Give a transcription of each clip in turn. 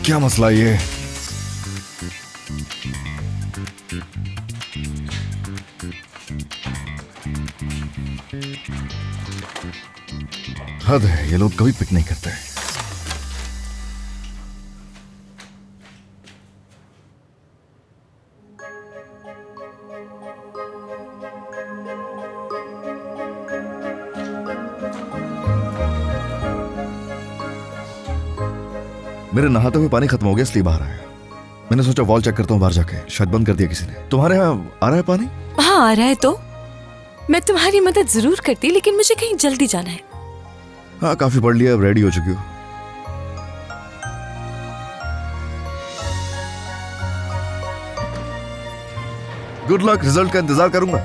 क्या मसला ये? हद है, ये लोग कभी पिक नहीं करते। मेरे नहाते हुए पानी खत्म हो गया इसलिए बाहर आया। मैंने सोचा वॉल चेक करता हूँ बाहर जाके, शायद बंद कर दिया किसी ने। तुम्हारे यहाँ आ रहा है पानी? हाँ आ रहा है। तो मैं तुम्हारी मदद जरूर करती, लेकिन मुझे कहीं जल्दी जाना है। हाँ काफी पढ़ लिया, अब रेडी हो चुकी हूँ। गुड लक, रिजल्ट का इंतजार करूंगा।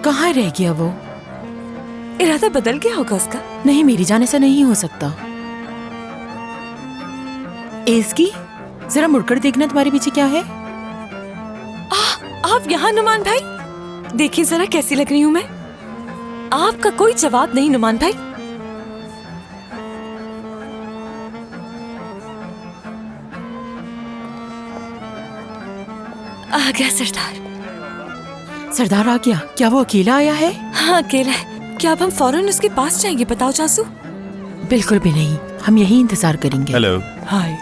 कहाँ रह गया वो? इरादा बदल गया होगा उसका। नहीं मेरी जान, ऐसा नहीं हो सकता। एज़की, जरा मुड़कर देखना तुम्हारे पीछे क्या है। आप यहाँ नुमान भाई, देखिए जरा कैसी लग रही हूँ मैं। आपका कोई जवाब नहीं नुमान भाई। आ गया सरदार। सरदार आ गया? क्या वो अकेला आया है? हाँ अकेला है। क्या अब हम फौरन उसके पास जाएंगे? बताओ चासू। बिल्कुल भी नहीं, हम यही इंतजार करेंगे। हेलो। हाय।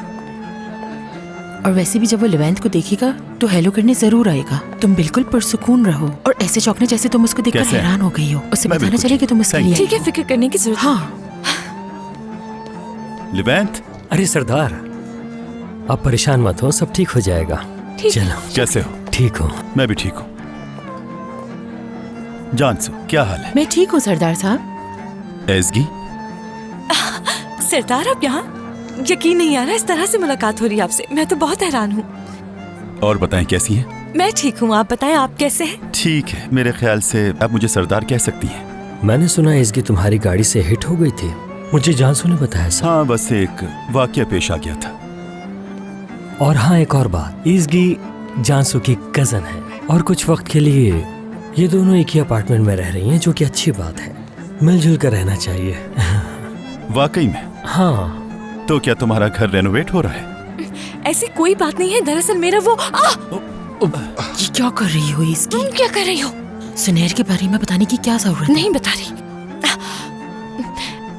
और वैसे भी जब वो लेवेंथ को देखेगा तो हेलो करने जरूर आएगा। तुम बिल्कुल पुरसुकून रहो और ऐसे चौंकने जैसे तुम उसको देखकर हैरान हो गई हो। उसे बताना चले कि तुम उसके लिए। ठीक है, फिक्र करने की जरूरत। हाँ। लेवेंथ। अरे सरदार, आप परेशान मत हो, सब ठीक हो जाएगा। चलो। कैसे हो? ठीक हो? मैं भी ठीक हूँ। जानसू, क्या हाल है? मैं ठीक हूँ सरदार साहब। एज़गी। सरदार आप यहाँ? यकीन नहीं आ रहा इस तरह से मुलाकात हो रही है आपसे। मैं तो बहुत हैरान हूँ। और बताएं कैसी हैं? मैं ठीक हूँ, आप बताएं आप कैसे हैं? ठीक है, मेरे ख्याल से आप मुझे सरदार कह सकती हैं। मैंने सुना एज़गी तुम्हारी गाड़ी से हिट हो गई थी, मुझे जानसू ने बताया सर। हाँ बस एक वाकया पेश आ गया था। और हाँ एक और बात, एज़गी जानसू की कजन है और कुछ वक्त के लिए ये दोनों एक ही अपार्टमेंट में रह रही हैं, जो कि अच्छी बात है। मिलजुल कर रहना चाहिए। वाकई में? हाँ। तो क्या तुम्हारा घर रेनोवेट हो रहा है? ऐसी कोई बात नहीं है, दरअसल मेरा वो ये क्या कर रही हो इसकी? तुम क्या कर रही हो? सुनहर के बारे में बताने की क्या जरूरत? नहीं बता रही।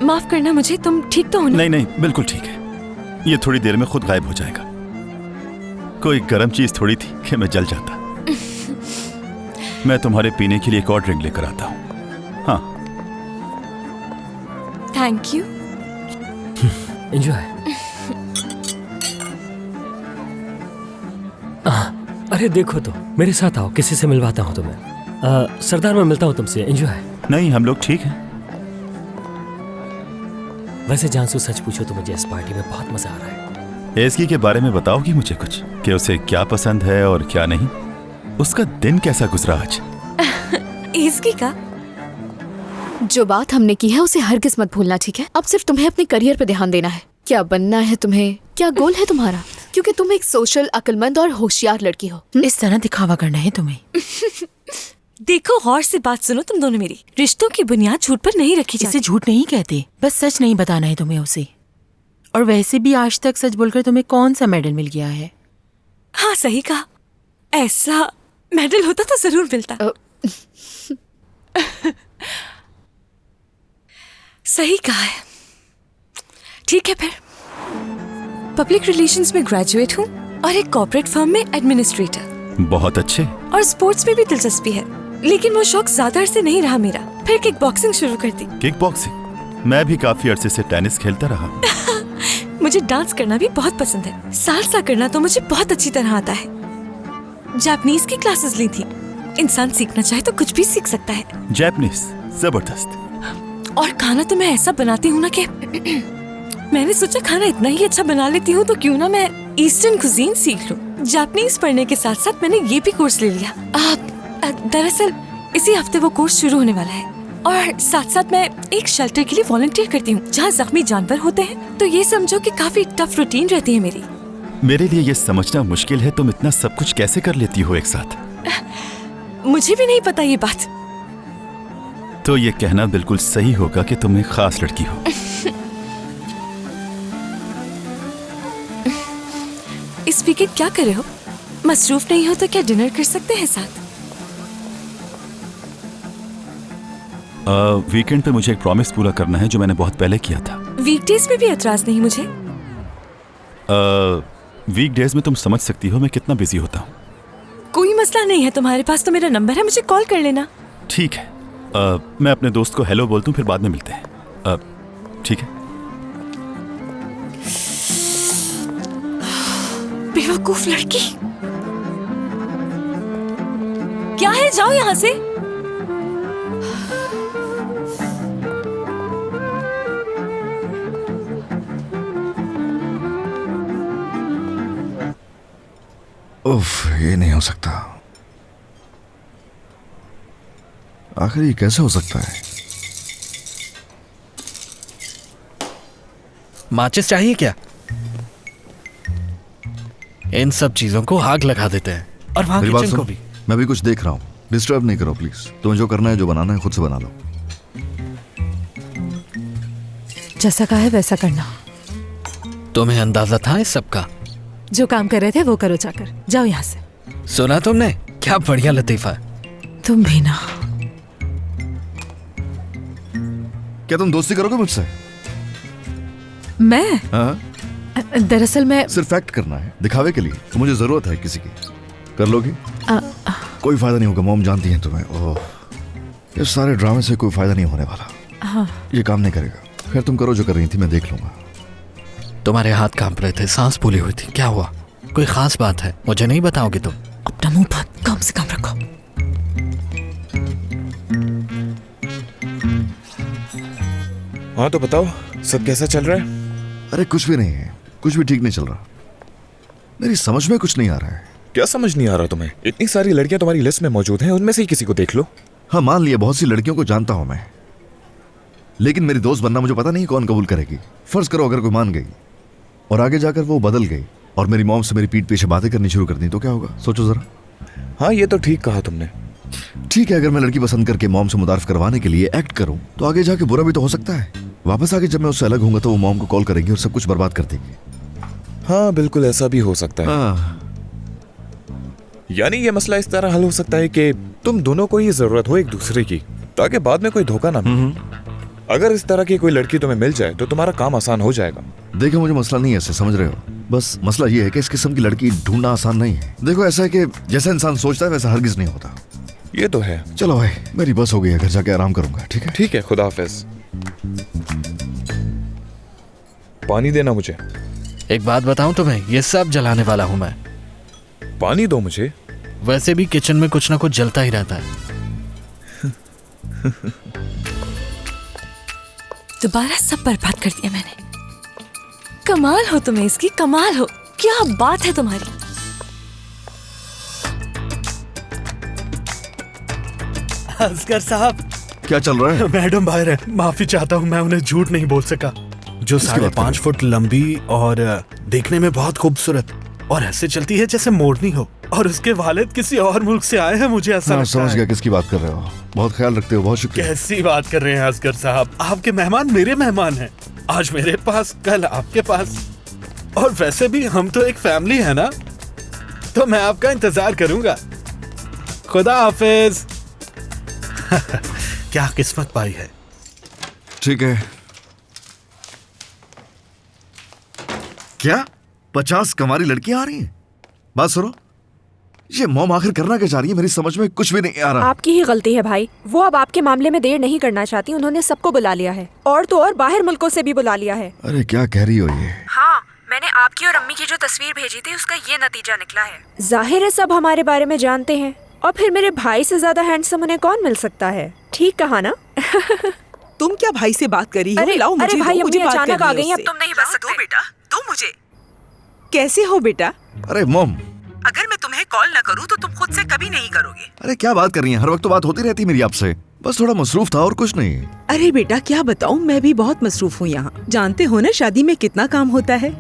माफ करना मुझे, तुम ठीक तो हो ना? नहीं नहीं, बिल्कुल ठीक है। ये थोड़ी देर में खुद गायब हो जाएगा। कोई गर्म चीज थोड़ी थी कि मैं जल जाता। मैं तुम्हारे पीने के लिए एक और ड्रिंक लेकर आता हूँ। हाँ। Thank you. एंजॉय। अरे देखो तो, मेरे साथ आओ, किसी से मिलवाता हूँ तुम्हें। सरदार मैं मिलता हूँ तुमसे। एंजॉय। नहीं हम लोग ठीक हैं। वैसे जानसू सच पूछो तो मुझे इस पार्टी में बहुत मजा आ रहा है। एज़गी के बारे में बताओगी मुझे कुछ, कि उसे क्या पसंद है और क्या नहीं? उसका दिन कैसा गुजरा आज? एज़गी का? जो बात हमने की है उसे हरगिज़ मत भूलना, ठीक है? अब सिर्फ तुम्हें अपने करियर पे ध्यान देना है। क्या बनना है तुम्हें? क्या गोल है तुम्हारा? क्योंकि तुम एक सोशल, अक्लमंद और होशियार लड़की हो। इस तरह दिखावा करना है तुम्हें? देखो गौर से बात सुनो तुम दोनों मेरी। रिश्तों की बुनियाद झूठ पर नहीं रखी जाती। इसे झूठ नहीं कहते, बस सच नहीं बताना है तुम्हें उसे। और वैसे भी आज तक सच बोलकर तुम्हें कौन सा मेडल मिल गया है? हाँ सही कहा, ऐसा मेडल होता तो जरूर मिलता। सही कहा है। ठीक है फिर, पब्लिक रिलेशंस में ग्रेजुएट हूँ और एक कॉर्पोरेट फर्म में एडमिनिस्ट्रेटर। बहुत अच्छे। और स्पोर्ट्स में भी दिलचस्पी है, लेकिन वो शौक ज्यादा अरसे नहीं रहा मेरा। फिर किक बॉक्सिंग शुरू कर दी। Kick boxing? मैं भी काफी अरसे से टेनिस खेलता रहा। मुझे डांस करना भी बहुत पसंद है। सालसा करना तो मुझे बहुत अच्छी तरह आता है। जापानीज की क्लासेस ली थी। इंसान सीखना चाहे तो कुछ भी सीख सकता है। जापानीज? जबरदस्त। और खाना तो मैं ऐसा बनाती हूँ ना कि मैंने सोचा खाना इतना ही अच्छा बना लेती हूँ तो क्यों ना मैं ईस्टर्न कुजीन सीख लूँ। जापानीज पढ़ने के साथ साथ मैंने ये भी कोर्स ले लिया। दरअसल इसी हफ्ते वो कोर्स शुरू होने वाला है और साथ साथ मैं एक शेल्टर के लिए वॉलंटियर करती हूँ जहाँ जख्मी जानवर होते हैं। तो ये समझो कि काफी टफ रूटीन रहती है मेरी। मेरे लिए ये समझना मुश्किल है तुम इतना सब कुछ कैसे कर लेती हो एक साथ। मुझे भी नहीं पता ये बात। तो ये कहना बिल्कुल सही होगा कि तुम एक खास लड़की हो। इस वीकेंड क्या कर रहे हो? मसरूफ नहीं हो तो क्या डिनर कर सकते हैं साथ? वीकेंड पे मुझे एक प्रॉमिस पूरा करना है जो मैंने बहुत पहले किया था। वीकडेज में भी एतराज नहीं मुझे। वीकडेज में तुम समझ सकती हो मैं कितना बिजी होता हूँ। कोई मसला नहीं है, तुम्हारे पास तो मेरा नंबर है, मुझे कॉल कर लेना। ठीक है, मैं अपने दोस्त को हेलो बोलता हूँ, फिर बाद में मिलते हैं। ठीक है। बेवकूफ लड़की। क्या है, जाओ यहाँ से। उफ, ये नहीं हो सकता। आखिर ये कैसे हो सकता है? माचिस चाहिए क्या? इन सब चीजों को आग लगा देते हैं और वहां मेरी बात किचन को सुनो, भी। मैं भी कुछ देख रहा हूँ। डिस्टर्ब नहीं करो प्लीज। तुम्हें जो करना है, जो बनाना है, खुद से बना लो। जैसा कहा है वैसा करना। तुम्हें अंदाजा था इस सब का? जो काम कर रहे थे वो करो, जाकर जाओ यहाँ से। सुना तुमने? क्या बढ़िया लतीफा है। तुम भी ना। क्या तुम दोस्ती करोगे मुझसे? मैं हाँ? दरअसल मैं सिर्फ एक्ट करना है दिखावे के लिए, तो मुझे जरूरत है किसी की। कर लोगी? कोई फायदा नहीं होगा, मॉम जानती हैं तुम्हें। ओह, इस सारे ड्रामे से कोई फायदा नहीं होने वाला। हाँ। ये काम नहीं करेगा। खैर तुम करो जो कर रही थी, मैं देख लूंगा। तुम्हारे हाथ कांप रहे थे, सांस फूली हुई थी, क्या हुआ? कोई खास बात है? मुझे नहीं बताओगे तुम? अपना मुंह बंद, कम से कम रखो। हाँ तो बताओ, सब कैसा चल रहा है? अरे कुछ भी नहीं है, कुछ भी ठीक नहीं चल रहा। मेरी समझ में कुछ नहीं आ रहा है। क्या समझ नहीं आ रहा तुम्हें? इतनी सारी लड़कियां तुम्हारी लिस्ट में मौजूद हैं, उनमें से ही किसी को देख लो। हाँ मान लिया, बहुत सी लड़कियों को जानता हूं मैं, लेकिन मेरी दोस्त बनना मुझे पता नहीं कौन कबूल करेगी। फर्ज करो अगर कोई मान गई और आगे जाकर वो बदल गई और मेरी मॉम से मेरी पीठ पीछे बातें करनी शुरू कर दी, तो क्या होगा? सोचो जरा। हाँ ये तो ठीक कहा तुमने। ठीक है, अगर मैं लड़की पसंद करके मॉम से मुतारिफ करवाने के लिए एक्ट करूं तो आगे जाके बुरा भी तो हो सकता है। वापस आके जब मैं उससे अलग होऊंगा तो वो मॉम को कॉल करेगी और सब कुछ बर्बाद कर देगी। हाँ बिल्कुल ऐसा भी हो सकता है। हाँ, यानी ये मसला इस तरह हल हो सकता है कि तुम दोनों को ही जरूरत हो एक दूसरे की, ताकि बाद में कोई धोखा ना मिले। अगर इस तरह की कोई लड़की तुम्हें मिल जाए तो तुम्हारा काम आसान हो जाएगा। देखो मुझे मसला नहीं है ऐसे, समझ रहे हो? बस मसला ये है कि इस किस्म की लड़की ढूंढना आसान नहीं है। देखो ऐसा है कि जैसा इंसान सोचता है वैसा हरगिज नहीं होता। ये तो है। चलो भाई, मेरी बस हो गई है, घर जाके आराम करूंगा। ठीक है? ठीक है, खुदा हाफिज। पानी देना मुझे। एक बात बताऊं तुम्हें, ये सब जलाने वाला हूं मैं। पानी दो मुझे। वैसे भी किचन में कुछ ना कुछ जलता ही रहता है। दोबारा सब बर्बाद कर दिया मैंने। कमाल हो तुम्हें इसकी, कमाल हो। क्या बात है तुम्हारी। असगर साहब, क्या चल रहा है? मैडम बाहर है। माफी चाहता हूँ, मैं उन्हें झूठ नहीं बोल सका। जो इसकी बात 5.5 फुट लंबी और देखने में बहुत खूबसूरत और ऐसे चलती है जैसे मोरनी हो, और उसके वालिद किसी और मुल्क से आए हैं, मुझे ऐसा हाँ, लगता समझ है। गया किसकी बात कर रहे हो। बहुत ख्याल रखते हो, बहुत शुक्रिया। कैसी बात कर रहे हैं असगर साहब? आपके मेहमान मेरे मेहमान हैं। आज मेरे पास, कल आपके पास। और वैसे भी हम तो एक फैमिली है ना, तो मैं आपका इंतजार करूंगा। खुदा हाफिज। क्या किस्मत पाई है। ठीक है। क्या 50 कमारी लड़कियां आ रही हैं? बात सुनो, ये मॉम आखिर करना क्या चाह रही है? मेरी समझ में कुछ भी नहीं आ रहा। आपकी ही गलती है भाई। वो अब आपके मामले में देर नहीं करना चाहती। उन्होंने सबको बुला लिया है, और तो और बाहर मुल्कों से भी बुला लिया है। अरे क्या कह रही हो ये? हाँ, मैंने आपकी और अम्मी की जो तस्वीर भेजी थी उसका ये नतीजा निकला है। जाहिर है सब हमारे बारे में जानते हैं, और फिर मेरे भाई से ज्यादा हैंडसम उन्हें कौन मिल सकता है। ठीक कहा ना? तुम क्या भाई से बात कर रही हो? अरे लाओ मुझे अरे भाई, दो, मुझे अम्मी बात अचानक करनी आ है गई हैं, अब उससे। तुम नहीं बच सकते। दो बेटा, दो मुझे। कैसे हो बेटा? अरे मॉम, अगर मैं तुम्हें कॉल ना करूं तो तुम खुद से कभी नहीं करोगे। अरे क्या बात कर रही हैं? हर वक्त तो बात होती रहती है मेरी आपसे। बस थोड़ा मसरूफ था और कुछ नहीं। अरे बेटा क्या बताऊं, मैं भी बहुत मसरूफ हूँ यहाँ। जानते हो ना शादी में कितना काम होता है।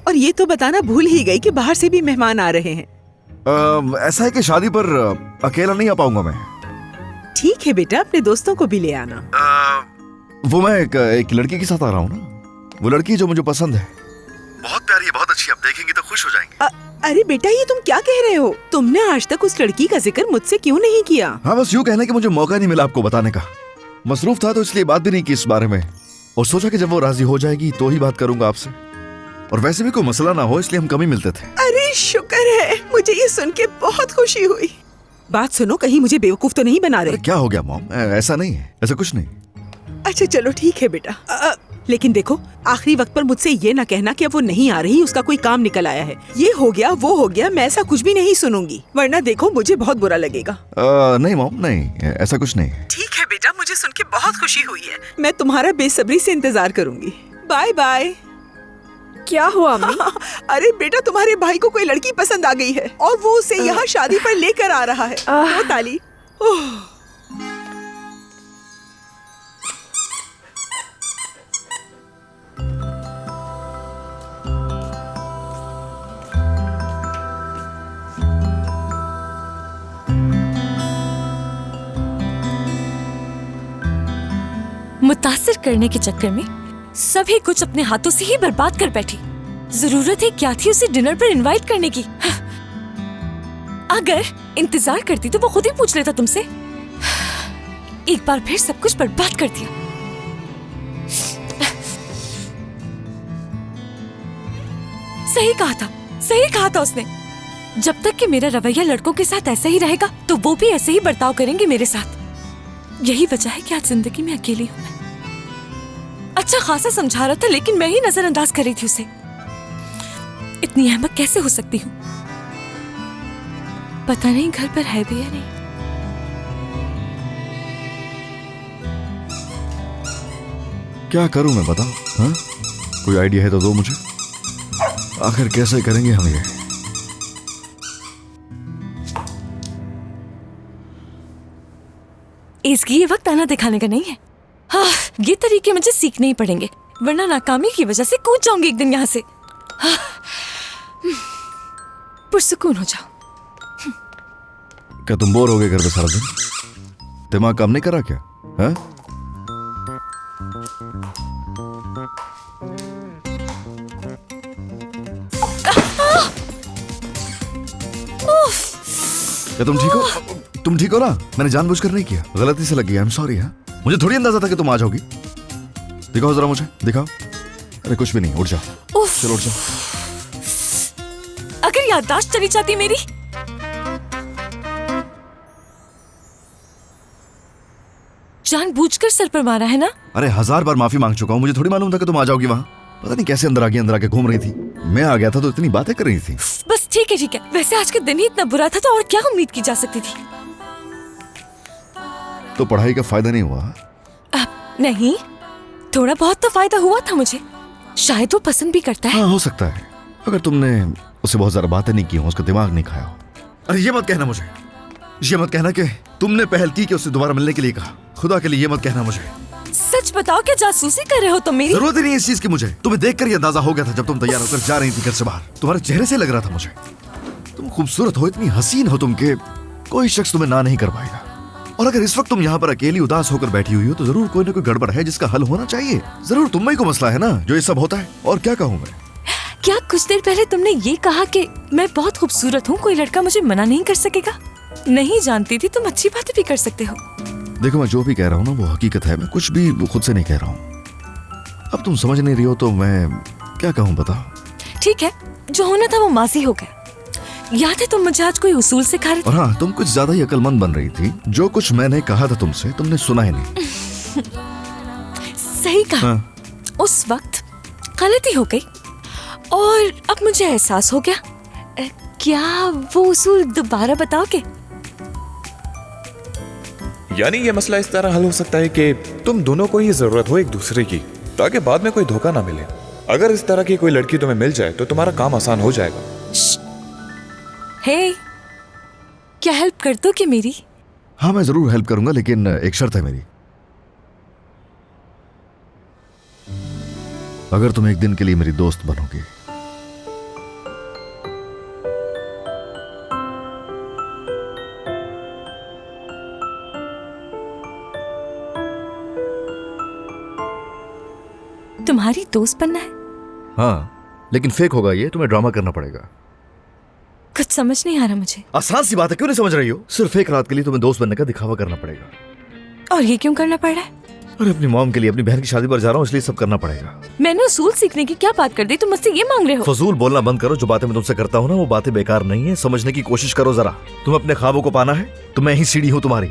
और ये तो बताना भूल ही गई कि बाहर से भी मेहमान आ रहे हैं। ऐसा है कि शादी पर अकेला नहीं आ पाऊंगा मैं। ठीक है बेटा, अपने दोस्तों को भी ले आना। वो मैं एक लड़की के साथ आ रहा हूँ ना। वो लड़की जो मुझे पसंद है, बहुत प्यारी है, बहुत अच्छी। आप देखेंगे तो खुश हो जाएंगे। अरे बेटा ये तुम क्या कह रहे हो? तुमने आज तक उस लड़की का जिक्र मुझसे क्यों नहीं किया? हाँ बस यूँ कहने कि मुझे मौका नहीं मिला आपको बताने का। मसरूफ था तो इसलिए बात भी नहीं की इस बारे में, और सोचा कि जब वो राजी हो जाएगी तो ही बात करूंगा आपसे। और वैसे भी कोई मसला ना हो इसलिए हम कम ही मिलते थे। अरे शुक्र है, मुझे ये सुन के बहुत खुशी हुई। बात सुनो, कहीं मुझे बेवकूफ तो नहीं बना रहे? क्या हो गया मॉम? ऐसा नहीं है, ऐसा कुछ नहीं। अच्छा चलो ठीक है बेटा। लेकिन देखो, आखिरी वक्त पर मुझसे ये ना कहना कि अब वो नहीं आ रही, उसका कोई काम निकल आया है। ये हो गया, वो हो गया, मैं ऐसा कुछ भी नहीं सुनूंगी, वरना देखो मुझे बहुत बुरा लगेगा। नहीं मॉम, नहीं, ऐसा कुछ नहीं। ठीक है बेटा, मुझे सुन के बहुत खुशी हुई है। मैं तुम्हारा बेसब्री से इंतजार करूंगी। Bye bye. क्या हुआ अम्मी? अरे बेटा, तुम्हारे भाई को कोई लड़की पसंद आ गई है और वो उसे यहाँ शादी पर लेकर आ रहा है। दो ताली। मुतासिर करने के चक्कर में सभी कुछ अपने हाथों से ही बर्बाद कर बैठी। जरूरत है क्या थी उसे डिनर पर इनवाइट करने की? अगर इंतजार करती तो वो खुद ही पूछ लेता तुमसे। एक बार फिर सब कुछ बर्बाद कर दिया। सही कहा था उसने। जब तक कि मेरा रवैया लड़कों के साथ ऐसा ही रहेगा तो वो भी ऐसे ही बर्ताव करेंगे मेरे साथ। यही वजह है कि आज जिंदगी में अकेली हूं मैं। अच्छा खासा समझा रहा था लेकिन मैं ही नजरअंदाज कर रही थी उसे। इतनी अहमक कैसे हो सकती हूँ? पता नहीं घर पर है भी या नहीं। क्या करूं मैं, बताओ? हाँ, कोई आइडिया है तो दो मुझे। आखिर कैसे करेंगे हम ये? इसकी ये वक्त आना दिखाने का नहीं है। हाँ, ये तरीके मुझे सीखने ही पड़ेंगे, वरना नाकामी की वजह से कूद जाऊंगी एक दिन यहाँ से। हाँ, पुरसुकून हो जाओ। क्या तुम बोर हो गए घर पे सारा दिन? दिमाग काम नहीं कर रहा क्या? हाँ? क्या तुम ठीक हो? तुम ठीक हो ना? मैंने जानबूझकर नहीं किया, गलती से लग गया। I am sorry. हाँ, मुझे थोड़ी अंदाजा था कि तुम आ जाओगी। दिखाओ जरा मुझे, दिखाओ। अरे कुछ भी नहीं, उठ जाओ। चलो उठ जाओ। अगर याददाश्त चली जाती मेरी। जानबूझकर सर पर मारा है ना? अरे 1000 बार माफी मांग चुका हूँ, मुझे थोड़ी मालूम था कि तुम आ जाओगी वहाँ। पता नहीं कैसे अंदर आके घूम रही थी। मैं आ गया था तो इतनी बातें कर रही थी। बस ठीक है। वैसे आज के दिन ही इतना बुरा था तो और क्या उम्मीद की जा सकती थी? तो पढ़ाई का फायदा नहीं हुआ? नहीं, थोड़ा बहुत तो फायदा हुआ था मुझे। शायद वो पसंद भी करता है। हाँ, हो सकता है, अगर तुमने उससे बहुत ज्यादा बातें नहीं की हो, उसका दिमाग नहीं खाया हो। अरे ये मत कहना मुझे, ये मत कहना कि तुमने पहल की कि उससे दोबारा मिलने के लिए कहा। खुदा के लिए ये मत कहना मुझे। सच बताओ, क्या जासूसी कर रहे हो तुम मेरी? जरूरत ही नहीं इस चीज की मुझे। तुम्हें देखकर ये अंदाजा हो गया था जब तुम तैयार होकर जा रही थी घर से बाहर। तुम्हारे चेहरे से लग रहा था मुझे। तुम खूबसूरत हो, इतनी हसीन हो तुम के कोई शख्स तुम्हें ना नहीं कर पाएगा। और अगर इस वक्त तुम यहाँ पर अकेली उदास होकर बैठी हुई हो तो जरूर कोई ना कोई गड़बड़ है जिसका हल होना चाहिए। जरूर तुम ही को मसला है ना जो ये सब होता है। और क्या कहूँ मैं? क्या कुछ देर पहले तुमने ये कहा कि मैं बहुत खूबसूरत हूँ, कोई लड़का मुझे मना नहीं कर सकेगा? नहीं जानती थी तुम अच्छी बातें भी कर सकते हो। देखो, मैं जो भी कह रहा हूँ ना वो हकीकत है। मैं कुछ भी खुद से नहीं कह रहा हूँ। अब तुम समझ नहीं रही हो तो मैं क्या कहूँ, बताओ? ठीक है, जो होना था वो माजी हो गया। याद है तुम मुझे आज कोई उसूल सिखा रहे थे? और हाँ, तुम कुछ ज्यादा ही अक्लमंद बन रही थी। जो कुछ मैंने कहा था तुमसे, तुमने सुना ही नहीं। सही कहा। हाँ। उस वक्त गलती हो गई और अब मुझे एहसास हो गया। क्या वो उसूल दोबारा बताओगे? यानी ये मसला इस तरह हल हो सकता है कि तुम दोनों को ये जरूरत हो एक दूसरे की, ताकि बाद में कोई धोखा ना मिले। अगर इस तरह की कोई लड़की तुम्हें मिल जाए तो तुम्हारा काम आसान हो जाएगा। हे, क्या हेल्प कर दो कि मेरी? हाँ मैं जरूर हेल्प करूंगा, लेकिन एक शर्त है मेरी। अगर तुम एक दिन के लिए मेरी दोस्त बनोगी। तुम्हारी दोस्त बनना है? हाँ, लेकिन फेक होगा ये, तुम्हें ड्रामा करना पड़ेगा। कुछ समझ नहीं आ रहा मुझे। आसान सी बात है, क्यों नहीं समझ रही हो? सिर्फ एक रात के लिए तुम्हें दोस्त बनने का दिखावा करना पड़ेगा। और ये क्यों करना पड़ रहा है? अरे अपनी मॉम के लिए, अपनी बहन की शादी पर जा रहा हूँ, इसलिए सब करना पड़ेगा। मैंने उसूल सीखने की क्या बात कर दी? तुम मुझसे ये मांग रहे हो? फजूल बोलना बंद करो। जो बातें मैं तुमसे करता हूँ ना, वो बातें बेकार नहीं है। समझने की कोशिश करो जरा। तुम अपने ख्वाबों को पाना है तो मैं ही सीढ़ी हूँ तुम्हारी।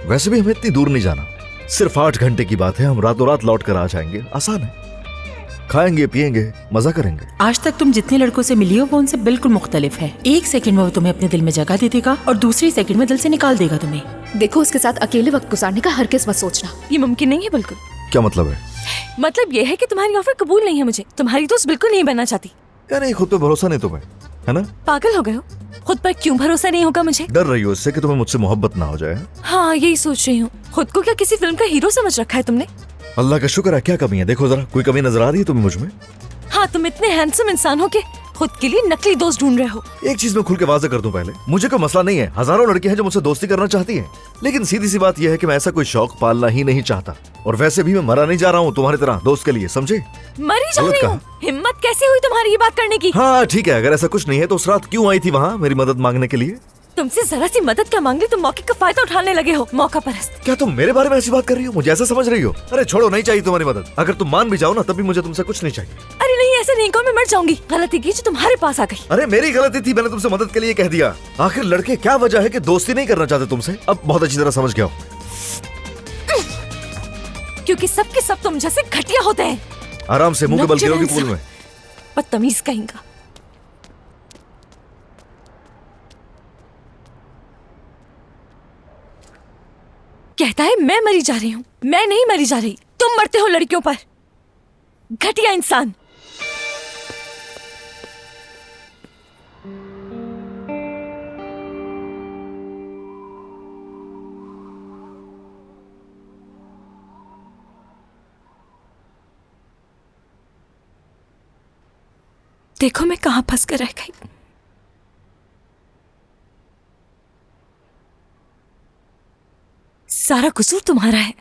वैसे भी हमें इतनी दूर नहीं जाना, सिर्फ 8 घंटे की बात है। हम रातों रात लौट कर आ जाएंगे। आसान है, खाएंगे पिएंगे मजा करेंगे। आज तक तुम जितने लड़कों से मिली हो वो उनसे बिल्कुल मुख्तलिफ है। एक सेकंड में वो तुम्हें अपने दिल में जगह दे देगा और दूसरी सेकंड में दिल से निकाल देगा तुम्हें। देखो, उसके साथ अकेले वक्त गुजारने का हरगिज़ मत सोचना। ये मुमकिन नहीं है बिल्कुल। क्या मतलब है? मतलब ये है कि तुम्हारी ऑफर कबूल नहीं है मुझे। तुम्हारी दोस्त बिल्कुल नहीं बनना चाहती। क्या नहीं, खुद पे भरोसा नहीं तुम्हें, है ना? पागल हो गए हो? खुद पर क्यों भरोसा नहीं होगा मुझे? डर रही हो इससे कि तुम्हें मुझसे मोहब्बत ना हो जाए? हाँ, यही सोच रही हूँ। खुद को क्या किसी फिल्म का हीरो समझ रखा है तुमने? अल्लाह का शुक्र है। क्या कमी है? देखो जरा, कोई कमी नजर आ रही है तुम्हें मुझ में? हाँ, तुम इतने हैंडसम इंसान हो के खुद के लिए नकली दोस्त ढूंढ रहे हो। एक चीज मैं खुल के वाज़ेह कर दूं पहले, मुझे कोई मसला नहीं है। हजारों लड़के हैं जो मुझसे दोस्ती करना चाहती हैं, लेकिन सीधी सी बात यह है कि मैं ऐसा कोई शौक पालना ही नहीं चाहता। और वैसे भी मैं मरा नहीं जा रहा हूँ तुम्हारी तरह दोस्त के लिए, समझे? मरी जा गलत रही हूँ? हिम्मत कैसे हुई तुम्हारी ये बात करने की? हाँ ठीक है, अगर ऐसा कुछ नहीं है तो उस रात क्यों आई थी वहाँ मेरी मदद मांगने के लिए? तुमसे जरा सी मदद क्या मांग ली? तुम मौके का फायदा उठाने लगे हो। मौका परस्त। क्या तुम मेरे बारे में ऐसी बात कर रही हो? मुझे ऐसा समझ रही हो? अरे छोड़ो, नहीं चाहिए तुम्हारी मदद। अगर तुम मान भी जाओ ना, तब भी मुझे तुमसे कुछ नहीं चाहिए। अरे नहीं, ऐसे नहीं कहो, मैं मर जाऊंगी। गलती की जो तुम्हारे पास आ गई। अरे मेरी गलती थी, मैंने तुमसे मदद के लिए कह दिया। आखिर लड़के क्या वजह है कि दोस्ती नहीं करना चाहते तुमसे? अब बहुत अच्छी तरह समझ गया हूँ। क्योंकि सबके सब तुम जैसे घटिया होते हैं। आराम से मुंह के बल गिरोगी पूल में। बदतमीज कहेंगा। कहता है मैं मरी जा रही हूँ। मैं नहीं मरी जा रही, तुम मरते हो लड़कियों पर। घटिया इंसान। देखो मैं कहां फंस कर रह गई। सारा कसूर तुम्हारा है,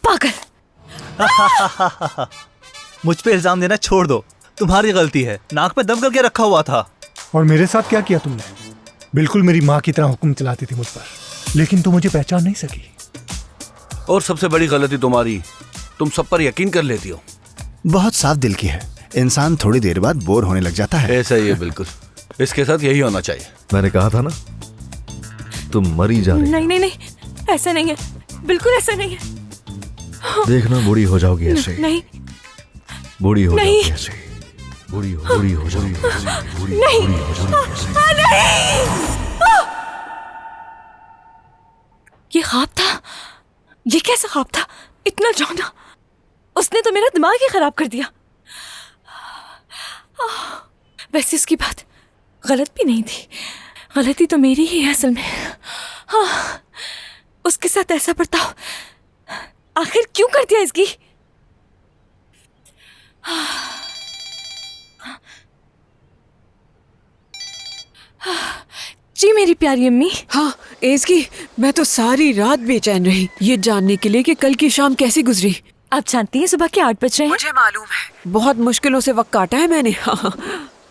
पागल। मुझ पे इल्जाम देना छोड़ दो, तुम्हारी गलती है। नाक पे दम करके रखा हुआ था। और मेरे साथ क्या किया तुमने? बिल्कुल मेरी माँ की तरह हुक्म चलाती थी मुझ पर, लेकिन तुम मुझे पहचान नहीं सकी। और सबसे बड़ी गलती तुम्हारी, तुम सब पर यकीन कर लेती हो। बहुत साफ दिल की है। इंसान थोड़ी देर बाद बोर होने लग जाता है। ऐसा ही है, बिल्कुल। इसके साथ यही होना चाहिए। मैंने कहा था ना, तुम मरी जा रही। नहीं नहीं नहीं, ऐसा नहीं है, बिल्कुल ऐसा नहीं है। देखना बूढ़ी हो जाओगी ऐसे। नहीं, बूढ़ी हो नहीं। जाओगी ऐसे। बूढ़ी हो जाओगी ऐसे। नहीं, बूढ़ी हो जाओगी ऐसे। नहीं। ये ख्वाब था? ये कैसा ख्वाब था? इतना रोना, उसने तो मेरा दिमाग ही खराब कर दिया। वैसे उसकी बात गलत भी नहीं थी। गलती तो मेरी ही है असल में। हाँ, उसके साथ ऐसा बर्ताव आखिर क्यों कर दिया इसकी? जी मेरी प्यारी अम्मी। हाँ एज़की, मैं तो सारी रात बेचैन रही ये जानने के लिए कि कल की शाम कैसी गुजरी। आप जानती हैं सुबह के 8 बज रहे हैं। मुझे मालूम है, बहुत मुश्किलों से वक्त काटा है मैंने। हाँ।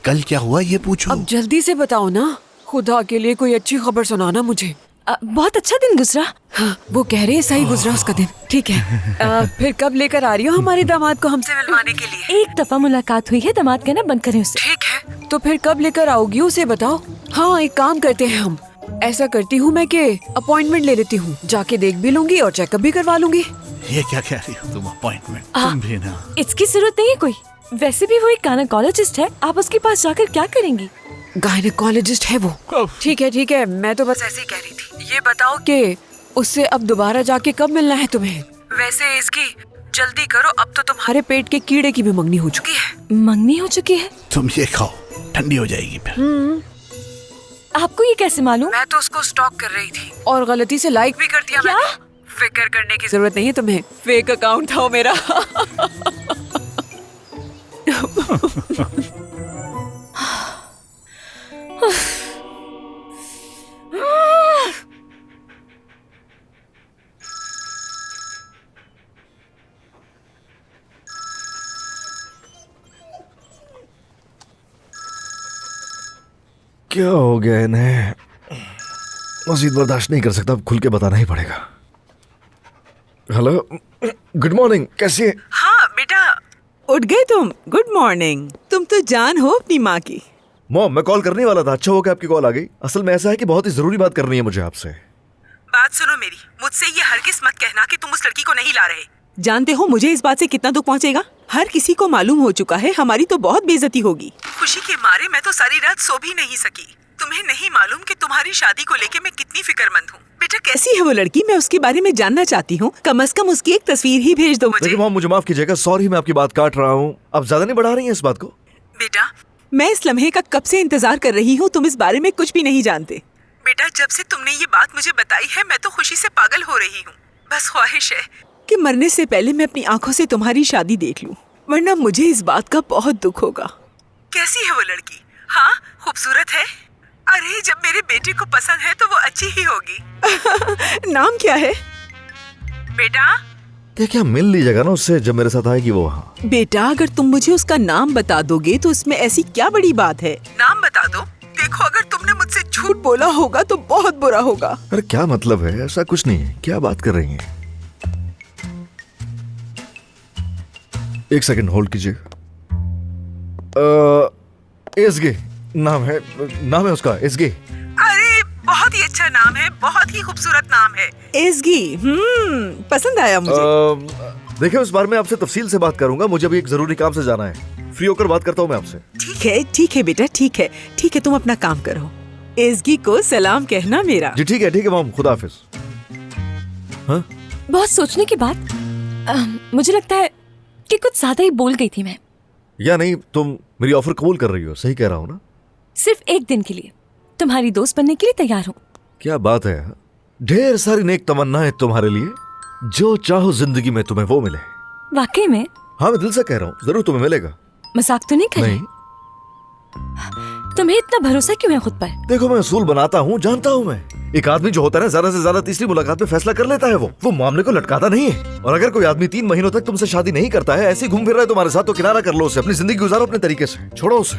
कल क्या हुआ ये पूछो। अब जल्दी से बताओ ना, खुदा के लिए कोई अच्छी खबर सुनाना मुझे। बहुत अच्छा दिन गुजरा। हाँ, वो कह रहे हैं सही गुजरा उसका दिन। ठीक है, फिर कब लेकर आ रही हो हमारे दामाद को हमसे मिलवाने के लिए? एक दफा मुलाकात हुई है, दामाद कहना बंद करें उसे। ठीक है, तो फिर कब लेकर आओगी उसे बताओ। हाँ एक काम करते हैं हम, ऐसा करती हूँ मैं कि अपॉइंटमेंट ले लेती हूँ, जाके देख भी लूंगी और चेकअप भी करवा लूंगी। ये क्या कह रही हो तुम? अपॉइंटमेंट? तुम भी ना। इसकी जरूरत नहीं है कोई। वैसे भी वो एक गायनेकोलॉजिस्ट है, आप उसके पास जाकर क्या करेंगी? गायनेकोलॉजिस्ट है वो। ठीक है, मैं तो बस ऐसे ही कह रही थी। ये बताओ कि उससे अब दोबारा जाके कब मिलना है तुम्हें? वैसे इसकी जल्दी करो, अब तो तुम्हारे पेट के कीड़े की भी मंगनी हो चुकी है। मंगनी हो चुकी है? तुम ये खाओ, ठंडी हो जाएगी फिर। आपको ये कैसे मालूम? मैं तो उसको स्टॉक कर रही थी और गलती से लाइक भी कर दिया। क्या? फिक्र करने की जरूरत नहीं है तुम्हें, फेक अकाउंट था वो मेरा। क्या हो गया इन्हें? मजीद बर्दाश्त नहीं कर सकता, अब खुल के बताना ही पड़ेगा। हेलो, गुड मॉर्निंग, कैसी है? हाँ बेटा, उठ गए तुम? Good morning. तुम तो जान हो अपनी माँ की। मॉम, मैं कॉल करने वाला था, अच्छा हो गया आपकी कॉल आ गई। असल में ऐसा है कि बहुत ही जरूरी बात करनी है मुझे आपसे। बात सुनो मेरी, मुझसे ये हरगिज़ मत कहना कि तुम उस लड़की को नहीं ला रहे। जानते हो मुझे इस बात से कितना दुख पहुंचेगा? हर किसी को मालूम हो चुका है, हमारी तो बहुत बेइज्जती होगी। खुशी के मारे मैं तो सारी रात सो भी नहीं सकी। तुम्हें नहीं मालूम कि तुम्हारी शादी को लेके मैं कितनी फिक्रमंद हूँ। बेटा कैसी है वो लड़की, मैं उसके बारे में जानना चाहती हूँ। कम से कम उसकी एक तस्वीर ही भेज दो मुझे। देखिए मॉम, मुझे माफ कीजिएगा, सॉरी मैं आपकी बात काट रहा हूँ। आप ज्यादा नहीं बढ़ा रही हैं इस बात को? बेटा मैं इस लम्हे का कब से इंतजार कर रही हूँ, तुम इस बारे में कुछ भी नहीं जानते। बेटा जब से तुमने ये बात मुझे बताई है, मैं तो खुशी से पागल हो रही हूँ। बस ख्वाहिश है कि मरने से पहले मैं अपनी आंखों से तुम्हारी शादी देख लूं, वरना मुझे इस बात का बहुत दुख होगा। कैसी है वो लड़की? हाँ खूबसूरत है। अरे जब मेरे बेटे को पसंद है तो वो अच्छी ही होगी। नाम क्या है बेटा? देखिए मिल लीजिएगा ना उससे, जब मेरे साथ आएगी वो वहाँ। बेटा अगर तुम मुझे उसका नाम बता दोगे तो इसमें ऐसी क्या बड़ी बात है? नाम बता दो। देखो अगर तुमने मुझसे झूठ बोला होगा तो बहुत बुरा होगा। अरे क्या मतलब है, ऐसा कुछ नहीं है, क्या बात कर रही हैं? एक सेकंड होल्ड कीजिए। एसगे नाम है उसका, एसगे। अरे बहुत ही अच्छा नाम है, बहुत ही खूबसूरत नाम है, एसगी। पसंद आया मुझे। देखिए उस बार मैं आपसे तफसील से बात करूंगा, मुझे अभी एक जरूरी काम से जाना है। फ्री होकर बात करता हूँ मैं आपसे। ठीक है बेटा, ठीक है तुम अपना काम करो। एसगी को सलाम कहना मेरा। जी ठीक है मॉम, खुदा हाफिज। हाँ? बहुत सोचने की बात। मुझे लगता है कि कुछ ज्यादा ही बोल गई थी मैं। या नहीं, तुम मेरी ऑफर कबूल कर रही हो, सही कह रहा हूँ ना? सिर्फ एक दिन के लिए तुम्हारी दोस्त बनने के लिए तैयार हूँ। क्या बात है, ढेर सारी नेक तमन्नाएं तुम्हारे लिए, जो चाहो जिंदगी में तुम्हें वो मिले। वाकई में? हाँ मैं दिल से कह रहा हूँ, जरूर तुम्हें मिलेगा। मजाक तो नहीं कर रहे? नहीं। तुम्हें इतना भरोसा क्यों है खुद पर? देखो मैं असूल बनाता हूँ, जानता हूँ मैं। एक आदमी जो होता है ना, ज्यादा से ज्यादा तीसरी मुलाकात में फैसला कर लेता है, वो मामले को लटकाता नहीं है। और अगर कोई आदमी 3 महीनों तक तुमसे शादी नहीं करता है, ऐसे घूम फिर रहा है तुम्हारे साथ, तो किनारा कर लो उसे, अपनी जिंदगी गुजारो अपने तरीके से, छोड़ो उसे।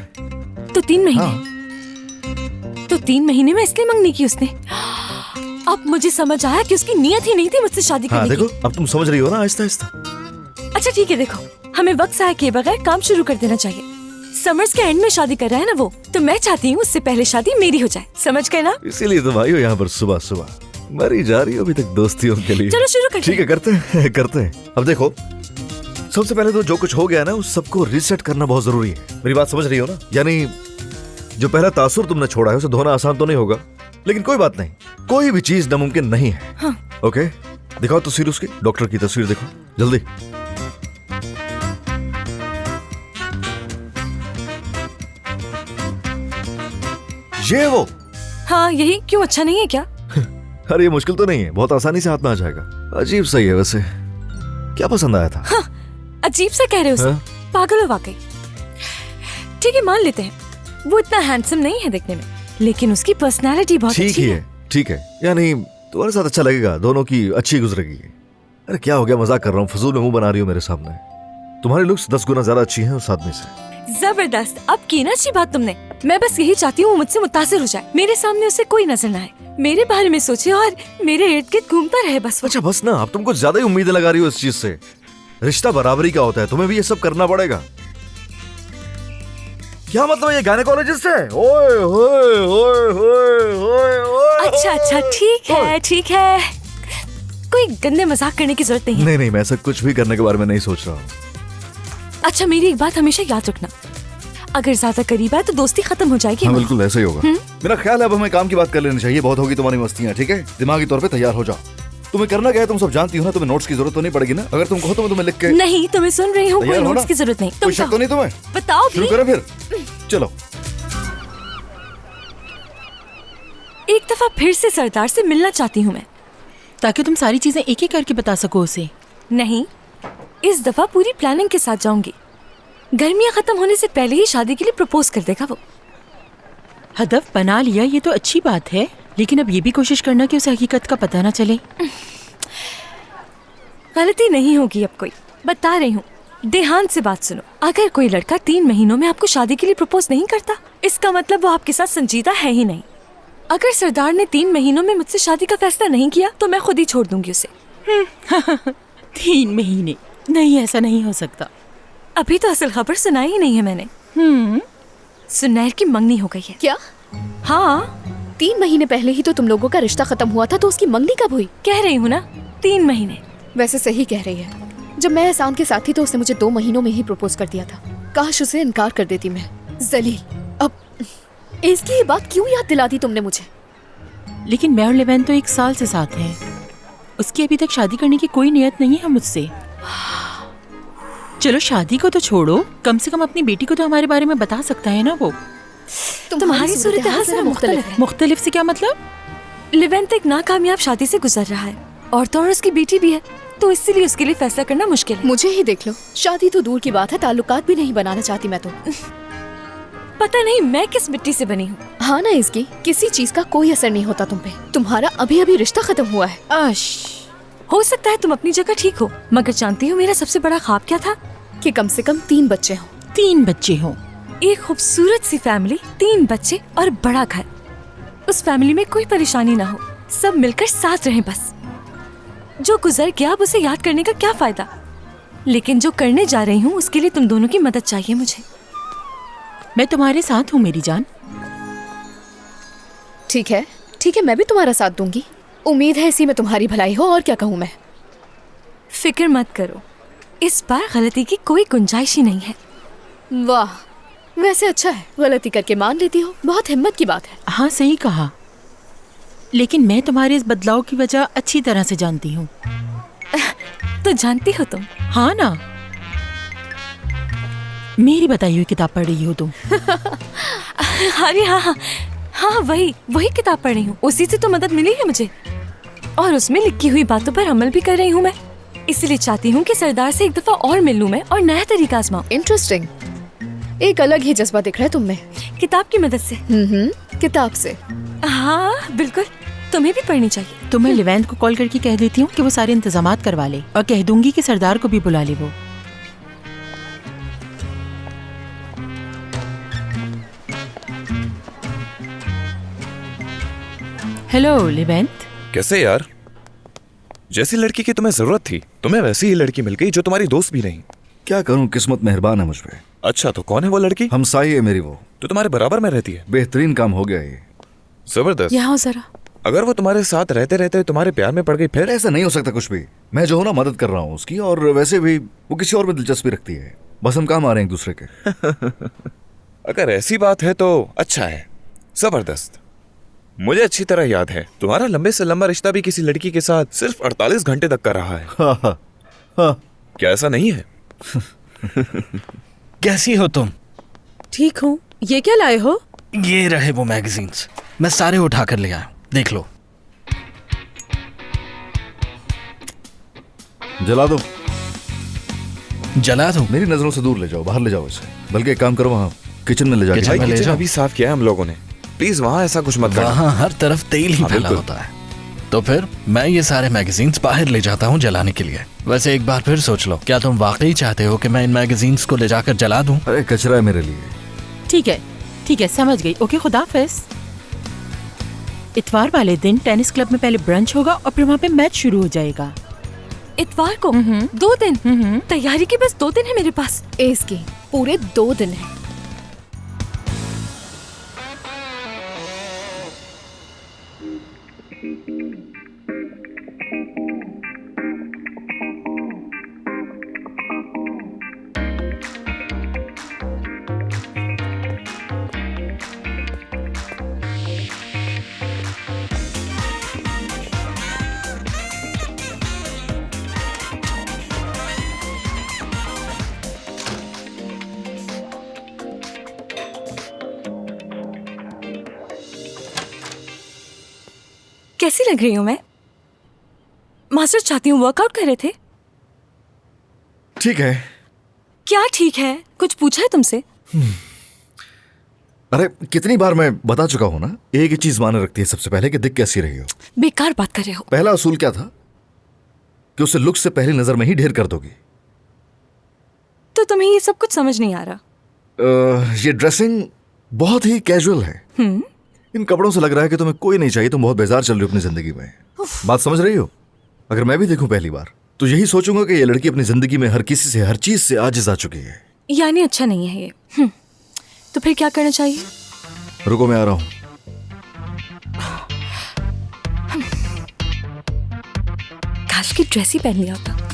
तो 3 महीने? तो 3 महीने में इसलिए मंगनी की उसने? अब मुझे समझ आया कि उसकी नियत ही नहीं थी मुझसे शादी करने की। देखो अब तुम समझ रही हो ना, आहिस्ता आहिस्ता। अच्छा ठीक है, देखो हमें वक्त ज़ाया किए बगैर काम शुरू कर देना चाहिए। समर्स के एंड में शादी कर रहा है ना वो, तो मैं चाहती हूँ उससे पहले शादी मेरी हो जाए, समझ गए ना? इसीलिए तुम आई हो यहाँ पर सुबह सुबह, मरी जा रही हो अभी तक दोस्तियों के लिए। चलो शुरू करते हैं। ठीक है करते हैं। अब देखो सबसे पहले तो जो कुछ हो गया ना, उस सबको रीसेट करना बहुत जरूरी है। मेरी बात समझ रही हो ना? यानी जो पहला तासुर तुमने छोड़ा है उसे धोना आसान तो नहीं होगा, लेकिन कोई बात नहीं, कोई भी चीज नामुमकिन नहीं है। हाँ। ओके दिखाओ तस्वीर उसकी, डॉक्टर की तस्वीर देखो जल्दी। ये वो? हाँ यही। क्यों, अच्छा नहीं है क्या? अरे ये मुश्किल तो नहीं है, बहुत आसानी से हाथ में आ जाएगा। अजीब सही है वैसे, क्या पसंद आया था? हाँ, अजीब सा कह रहे हो सर, पागल हो वाकई। ठीक है मान लेते हैं, वो इतना हैंडसम नहीं है देखने में, लेकिन उसकी पर्सनालिटी बहुत अच्छी है। ठीक है, यानी तुम्हारे साथ अच्छा लगेगा, दोनों की अच्छी गुजरेगी। अरे क्या हो गया, मजाक कर रहा हूँ, फजूल में मुंह बना रही हो मेरे सामने। तुम्हारी लुक्स 10 गुना ज्यादा अच्छी हैं उस आदमी से। जबरदस्त, अब की ना अच्छी बात तुमने। मैं बस यही चाहती हूँ वो मुझसे मुतासिर हो जाए, मेरे सामने उसे कोई नजर न आए, मेरे बारे में सोचे और मेरे इर्द गिर्द घूमता रहे बस। अच्छा बस ना, अब तुम कुछ ज्यादा ही उम्मीदें लगा रही हो इस चीज से। रिश्ता बराबरी का होता है, तुम्हें भी ये सब करना पड़ेगा। क्या मतलब ये गायनेकोलॉजिस्ट है? ओए ओए ओए ओए ओए। अच्छा ठीक है, कोई गंदे मजाक करने की जरूरत नहीं है। नहीं मैं ऐसा कुछ भी करने के बारे में नहीं सोच रहा हूँ। अच्छा मेरी एक बात हमेशा याद रखना, अगर ज्यादा करीब आए तो दोस्ती खत्म हो जाएगी। हाँ बिल्कुल ऐसा ही होगा। मेरा ख्याल है अब हमें काम की बात कर लेनी चाहिए। बहुत होगी तुम्हारी मस्तियाँ, ठीक है? दिमागी तौर पे तैयार हो जाओ। तुम्हें करना क्या है तुम सब जानती हो ना। तुम्हें नोट्स की जरूरत तो नहीं पड़ेगी ना? अगर तुम कहो तो मैं तुम्हें लिख के। नहीं, तुम्हें सुन रही हूँ, कोई तैयार हो नोट्स ना? की जरूरत नहीं। तुम कोई शक तो नहीं तुम्हें? बताओ शुरू भी। करें फिर? चलो। एक दफा फिर से सरदार से मिलना चाहती हूँ मैं, ताकि तुम सारी चीजें एक एक करके बता सको उसे। नहीं, इस दफा पूरी प्लानिंग के साथ जाऊंगी। गर्मियाँ खत्म होने से पहले ही शादी के लिए प्रपोज कर देगा वो। हदफ बना लिया ये तो अच्छी बात है, लेकिन अब ये भी कोशिश करना कि उसे हकीकत का पता ना चले। गलती नहीं होगी अब कोई, बता रही हूँ। ध्यान से बात सुनो। अगर कोई लड़का 3 महीनों में आपको शादी के लिए प्रपोज नहीं करता, इसका मतलब वो आपके साथ संजीदा है ही नहीं। अगर सरदार ने 3 महीनों में मुझसे शादी का फैसला नहीं किया तो मैं खुद ही छोड़ दूंगी उसे। 3 महीने? नहीं, ऐसा नहीं हो सकता। अभी तो असल खबर सुनाई ही नहीं है मैंने। सुनैर की मंगनी हो गई है। क्या? हाँ, 3 महीने पहले ही तो तुम लोगों का रिश्ता खत्म हुआ था, तो उसकी मंगनी कब हुई? कह रही हूँ ना, 3 महीने। वैसे सही कह रही है। जब मैं एहसान के साथ थी तो उसने मुझे 2 महीनों में ही प्रपोज कर दिया था। काश उसे इनकार कर देती मैं। जलील, अब इसकी ये बात क्यों याद दिला दी तुमने मुझे? लेकिन मैं और लेवेंट तो 1 साल से साथ हैं। उसकी अभी तक शादी करने की कोई नियत नहीं है मुझसे। चलो शादी को तो छोड़ो, कम से कम अपनी बेटी को तो हमारे बारे में बता सकता है ना वो। तुम्हारी सूरत हाल जरा मुख्तलिफ है। मुख्तलिफ से क्या मतलब? लेवेंट एक नाकामयाब शादी से गुजर रहा है और तो और उसकी बेटी भी है, तो इसीलिए उसके लिए फैसला करना मुश्किल है। मुझे ही देख लो, शादी तो दूर की बात है, ताल्लुकात भी नहीं बनाना चाहती मैं तो। पता नहीं मैं किस मिट्टी से बनी हूँ। हाँ ना, इसकी किसी चीज का कोई असर नहीं होता तुम पे। तुम्हारा अभी अभी रिश्ता खत्म हुआ है। हो सकता है तुम अपनी जगह ठीक हो, मगर जानती हो मेरा सबसे बड़ा ख्वाब क्या था? कि कम से कम 3 बच्चे हों। 3 बच्चे हों? एक खूबसूरत सी फैमिली, 3 बच्चे और बड़ा घर। उस फैमिली में कोई परेशानी ना हो, सब मिलकर साथ रहें बस। जो गुजर गया अब उसे याद करने का क्या फायदा? लेकिन जो करने जा रही हूँ उसके लिए तुम दोनों की मदद चाहिए मुझे। मैं तुम्हारे साथ हूँ मेरी जान। ठीक है, ठीक है, मैं भी तुम्हारा साथ दूंगी। उम्मीद है इसी में तुम्हारी भलाई हो। और क्या कहूँ मैं? फिक्र मत करो, इस बार गलती की कोई गुंजाइश ही नहीं है। वाह, वैसे अच्छा है, गलती करके मान लेती हो। बहुत हिम्मत की बात है। हाँ सही कहा, लेकिन मैं तुम्हारे इस बदलाव की वजह अच्छी तरह से जानती हूँ। तो जानती हो तुम? हाँ ना, मेरी बताई हुई किताब पढ़ रही हो तुम। अरे हाँ हाँ हाँ, वही किताब पढ़ रही हूँ। उसी से तो मदद मिली है मुझे, और उसमें लिखी हुई बातों पर अमल भी कर रही हूँ मैं। इसलिए चाहती हूँ कि सरदार से एक दफा और मिल लूँ मैं और नया तरीका आजमाऊं। इंटरेस्टिंग, एक अलग ही जज्बा दिख रहा है तुम में। किताब की मदद से? किताब से? हाँ बिल्कुल, तुम्हें भी पढ़नी चाहिए। तो मैं लेवेंट को कॉल करके कह देती हूँ कि वो सारे इंतजामात करवा ले, और कह दूंगी कि सरदार को भी बुला ले वो। Hello Levant. कैसे यार? जैसी लड़की की तुम्हें जरूरत थी, तुम्हें वैसी ही लड़की मिल गई जो तुम्हारी दोस्त भी नहीं। क्या करूं, किस्मत मेहरबान है मुझ पे। अच्छा, तो कौन है वो लड़की? हमसाई है मेरी वो। तो तुम्हारे बराबर में रहती है? बेहतरीन काम हो गया ये। जबरदस्त। यहाँ जरा। अगर वो तुम्हारे साथ रहते रहते तुम्हारे प्यार में पड़ गई फिर? ऐसा नहीं हो सकता कुछ भी। मैं जो हूँ ना मदद कर रहा हूँ उसकी, और वैसे भी वो किसी और में दिलचस्पी रखती है। बस हम काम आ रहे हैं एक दूसरे के। अगर ऐसी बात है तो अच्छा है, जबरदस्त। मुझे अच्छी तरह याद है तुम्हारा लंबे से लंबा रिश्ता भी किसी लड़की के साथ सिर्फ 48 घंटे तक का रहा है। क्या ऐसा नहीं है? कैसी हो तुम? ठीक हूँ। ये क्या लाए हो? ये रहे वो मैगजीन्स, मैं सारे उठा कर ले आया, देख लो। जला दो। जला दो? मेरी नजरों से दूर ले जाओ, बाहर ले जाओ इसे। बल्कि एक काम करो, वहाँ किचन में ले जाओ। किचन अभी साफ किया है हम लोगों ने, प्लीज वहाँ ऐसा कुछ मत करना। वहाँ हर तरफ तेल ही फैला होता है। तो फिर मैं ये सारे मैगजीन्स बाहर ले जाता हूँ जलाने के लिए। वैसे एक बार फिर सोच लो, क्या तुम वाकई चाहते हो कि मैं इन मैगजीन्स को ले जाकर जला दूँ? अरे कचरा है मेरे लिए। ठीक है, समझ गई। ओके, खुदाफिज। इतवार वाले दिन टेनिस क्लब में पहले ब्रंच होगा और फिर वहाँ पे मैच शुरू हो जाएगा। इतवार को? 2 दिन? तैयारी के बस 2 दिन है मेरे पास। इसके पूरे 2 दिन है। कैसी लग रही हूँ मैं? मास्टर चाहती हूँ, वर्कआउट कर रहे थे। ठीक है। क्या ठीक है? कुछ पूछा है तुमसे? अरे कितनी बार मैं बता चुका हूं ना, एक ही चीज माने रखती है सबसे पहले कि दिख कैसी रही हो। बेकार बात कर रहे हो। पहला असूल क्या था कि उसे लुक से पहली नजर में ही ढेर कर दोगी। तो तुम्हें ये सब कुछ समझ नहीं आ रहा? ये ड्रेसिंग बहुत ही कैजुअल है। इन कपड़ों से लग रहा है कि तुम्हें कोई नहीं चाहिए, तुम बहुत बेजार चल रही हो अपनी जिंदगी में। बात समझ रही हो? अगर मैं भी देखूं पहली बार तो यही सोचूंगा कि ये लड़की अपनी जिंदगी में हर किसी से, हर चीज से आजिज आ चुकी है। यानी अच्छा नहीं है ये। तो फिर क्या करना चाहिए? रुको मैं आ रहा हूं। काश की ड्रेस ही पहन लिया होता।